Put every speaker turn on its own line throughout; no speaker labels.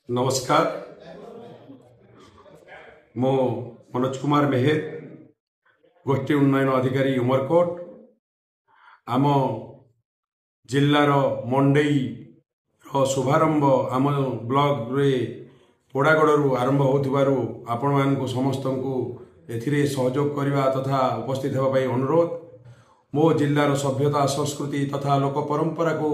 नमस्कार। मो मनोज कुमार मेहेर, गोष्ठी उन्नयन अधिकारी उमरकोट। आम जिल्लार मंडई शुभारंभ आम ब्लॉक रे पोड़ागड़ू आरंभ होथिबारु आपण मानकु समस्तंकु एथिरे सहयोग करने तथा उपस्थित होगाई अनुरोध। मो जिल्लार सभ्यता संस्कृति तथा लोक परंपरा को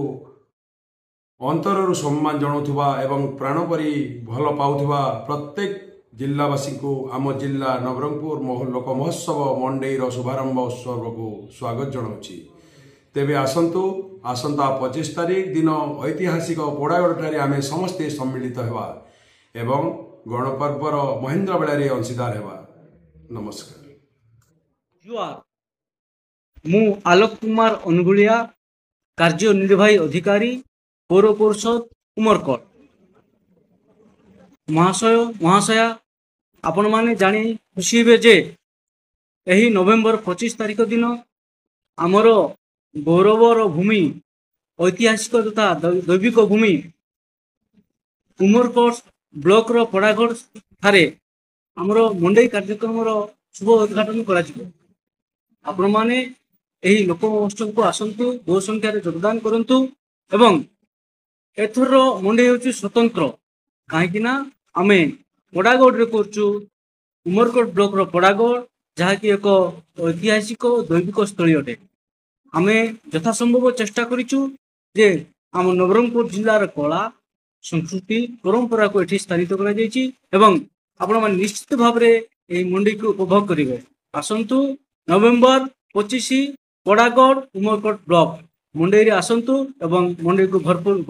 अंतरु सम्मान जनाउथुबा एवं प्राणपरी भल पाउथुबा प्रत्येक जिल्लावासी को आम जिल्ला नवरंगपुर लोक महोत्सव मंडईर शुभारंभ उत्सव को स्वागत जनाऊँगी। तेबे आसंतु आसंता 25 तारीख दिन ऐतिहासिक पोड़ागड़ आमे समस्ते सम्मिलित हेबा एवं गणपर्वर महेंद्र बेलारे अंशीदार हेबा। नमस्कार।
जुआर मु आलोक कुमार अनुगुलिया, कार्यनिर्वाही अधिकारी पौर परिषद उमरकोट। महाशय महाशया आपण माने जानी खुशी हे जे यही नवेम्बर 25 तारीख दिन आमर गौरवर भूमि ऐतिहासिक तथा दैविक भूमि उमरकोट ब्लॉक रो पड़ागढ़ ठारे आमर मंडई कार्यक्रम शुभ उद्घाटन करा जिवो। आपण माने यही लोक महोत्सव को आसंतु, बहु संख्यार योगदान करंतु एवं एथर मंडई हूँ स्वतंत्र कहीं आमे पड़ागढ़ रे करचु उमरकोट ब्लॉक रो पड़ागढ़ जहाँकि एक ऐतिहासिक दैविक स्थली अटे। आमे यथासंभव चेष्टा करिचु जे आम नवरंगपुर जिल्लार कला संस्कृति परंपरा को एठी स्थानित करा जायछि एवं आपण माने निश्चित भाव रे एही मंडी को उपभोग करिवे। आसंतु नवेम्बर 25 पड़ागढ़ उमरकोट ब्लॉक मंडई रे आसंतु एवं मंडई को भरपूर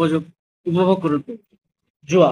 उपभोग करंतु। जुआ।